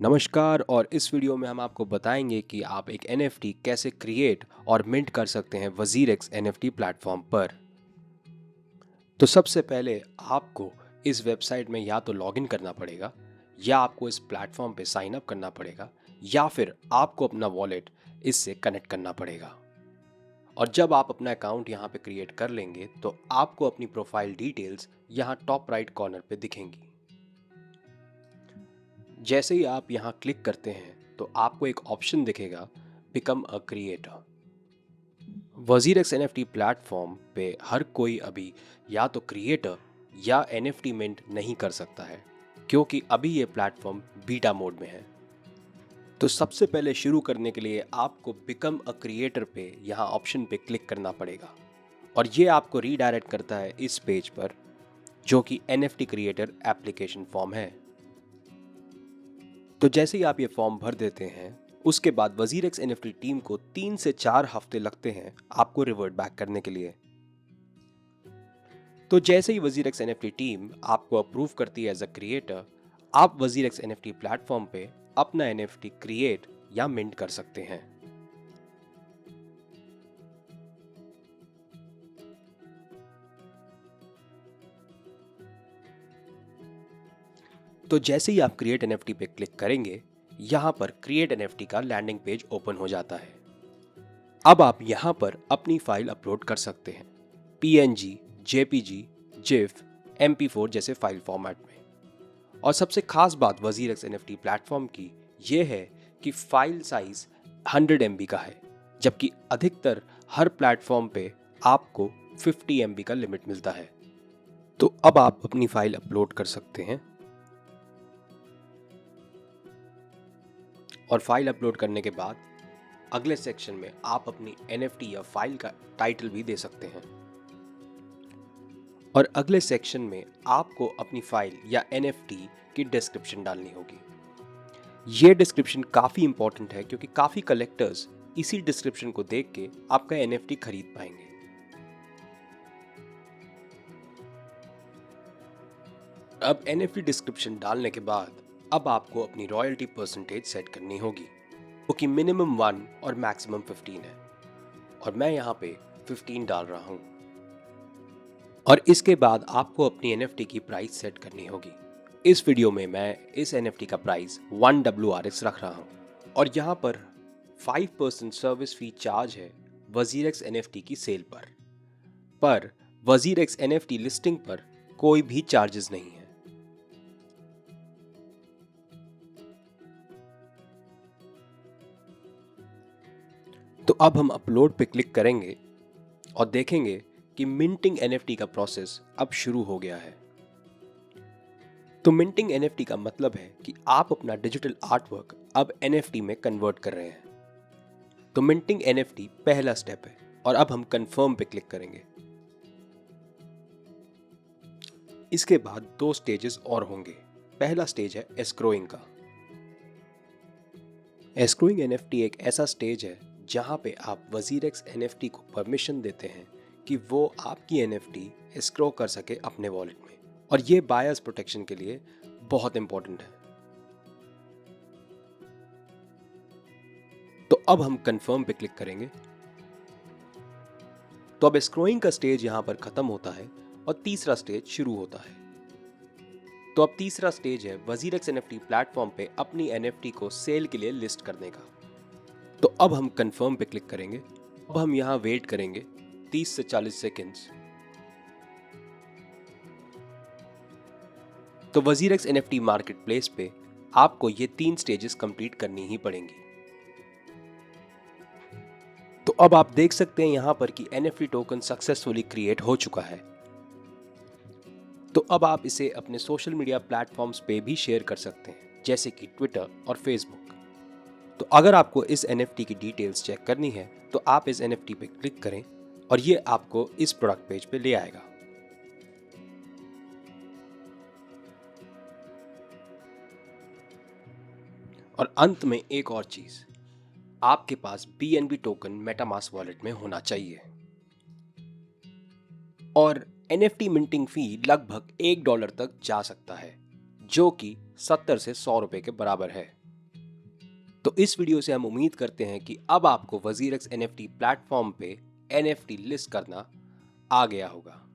नमस्कार। और इस वीडियो में हम आपको बताएंगे कि आप एक NFT कैसे क्रिएट और मिंट कर सकते हैं WazirX NFT प्लेटफॉर्म पर। तो सबसे पहले आपको इस वेबसाइट में या तो लॉगिन करना पड़ेगा, या आपको इस प्लेटफॉर्म पे साइन अप करना पड़ेगा, या फिर आपको अपना वॉलेट इससे कनेक्ट करना पड़ेगा। और जब आप अपना अकाउंट यहाँ पे क्रिएट कर लेंगे तो आपको अपनी प्रोफाइल डिटेल्स यहाँ टॉप राइट कॉर्नर पे दिखेंगी। जैसे ही आप यहाँ क्लिक करते हैं तो आपको एक ऑप्शन दिखेगा, become a creator. WazirX NFT platform पे हर कोई अभी या तो क्रिएटर या NFT मिंट नहीं कर सकता है, क्योंकि अभी ये प्लेटफॉर्म बीटा मोड में है। तो सबसे पहले शुरू करने के लिए आपको बिकम अ क्रिएटर पे यहाँ ऑप्शन पे क्लिक करना पड़ेगा, और ये आपको रीडायरेक्ट करता है इस पेज पर, जो कि NFT क्रिएटर एप्लीकेशन फॉर्म है। तो जैसे ही आप ये फॉर्म भर देते हैं, उसके बाद WazirX NFT टीम को 3 से 4 हफ्ते लगते हैं आपको रिवर्ट बैक करने के लिए। तो जैसे ही WazirX NFT टीम आपको अप्रूव करती है एज अ क्रिएटर, आप WazirX NFT प्लेटफॉर्म पे अपना NFT क्रिएट या मिंट कर सकते हैं। तो जैसे ही आप क्रिएट NFT पे क्लिक करेंगे, यहां पर क्रिएट NFT का लैंडिंग पेज ओपन हो जाता है। अब आप यहां पर अपनी फाइल अपलोड कर सकते हैं, PNG, JPG, GIF, MP4 जैसे फाइल फॉर्मेट में। और सबसे खास बात WazirX NFT प्लेटफॉर्म की यह है कि फाइल साइज 100 MB का है, जबकि अधिकतर हर प्लेटफॉर्म पे आपको 50 MB का लिमिट मिलता है। तो अब आप अपनी फाइल अपलोड कर सकते हैं, और फाइल अपलोड करने के बाद अगले सेक्शन में आप अपनी NFT या फाइल का टाइटल भी दे सकते हैं। और अगले सेक्शन में आपको अपनी फाइल या NFT की डिस्क्रिप्शन डालनी होगी। ये डिस्क्रिप्शन काफ़ी इंपॉर्टेंट है, क्योंकि काफ़ी कलेक्टर्स इसी डिस्क्रिप्शन को देख के आपका NFT खरीद पाएंगे। अब NFT डिस्क्रिप्शन डालने के बाद अब आपको अपनी रॉयल्टी परसेंटेज सेट करनी होगी, जो कि मिनिमम 1 और मैक्सिमम 15 है, और मैं यहाँ पे 15 डाल रहा हूँ। और इसके बाद आपको अपनी NFT की प्राइस सेट करनी होगी। इस वीडियो में मैं इस NFT का प्राइस 1 WRX रख रहा हूँ, और यहाँ पर 5% सर्विस फी चार्ज है WazirX NFT की सेल पर WazirX NFT लिस्टिंग पर कोई भी चार्जेस नहीं है। तो अब हम अपलोड पे क्लिक करेंगे और देखेंगे कि मिंटिंग NFT का प्रोसेस अब शुरू हो गया है। तो मिंटिंग NFT का मतलब है कि आप अपना डिजिटल आर्टवर्क अब NFT में कन्वर्ट कर रहे हैं। तो मिंटिंग NFT पहला स्टेप है, और अब हम कंफर्म पे क्लिक करेंगे। इसके बाद 2 स्टेजेस और होंगे। पहला स्टेज है एस्क्रोइंग का। एस्क्रोइंग NFT एक ऐसा स्टेज है जहां पे आप WazirX NFT को परमिशन देते हैं कि वो आपकी NFT एस्क्रो कर सके अपने वॉलेट में, और ये बायर्स प्रोटेक्शन के लिए बहुत इंपॉर्टेंट है। तो अब हम कंफर्म पे क्लिक करेंगे। तो अब एस्क्रोइंग का स्टेज यहां पर खत्म होता है और तीसरा स्टेज शुरू होता है। तो अब तीसरा स्टेज है WazirX NFT प्लेटफॉर्म पे अपनी NFT को सेल के लिए लिस्ट करने का। तो अब हम कंफर्म पे क्लिक करेंगे। अब हम यहां वेट करेंगे 30 से 40 सेकेंड्स। तो WazirX NFT मार्केट प्लेस पे आपको ये 3 स्टेजेस कंप्लीट करनी ही पड़ेंगी। तो अब आप देख सकते हैं यहां पर कि NFT टोकन सक्सेसफुली क्रिएट हो चुका है। तो अब आप इसे अपने सोशल मीडिया प्लेटफॉर्म्स पे भी शेयर कर सकते हैं, जैसे कि ट्विटर और फेसबुक। तो अगर आपको इस NFT की डिटेल्स चेक करनी है तो आप इस NFT पे क्लिक करें, और ये आपको इस प्रोडक्ट पेज पे ले आएगा। और अंत में एक और चीज, आपके पास BNB टोकन मेटामास्क वॉलेट में होना चाहिए। और NFT मिंटिंग फी लगभग $1 तक जा सकता है, जो कि 70 से 100 रुपए के बराबर है। तो इस वीडियो से हम उम्मीद करते हैं कि अब आपको WazirX NFT प्लेटफॉर्म पे NFT लिस्ट करना आ गया होगा।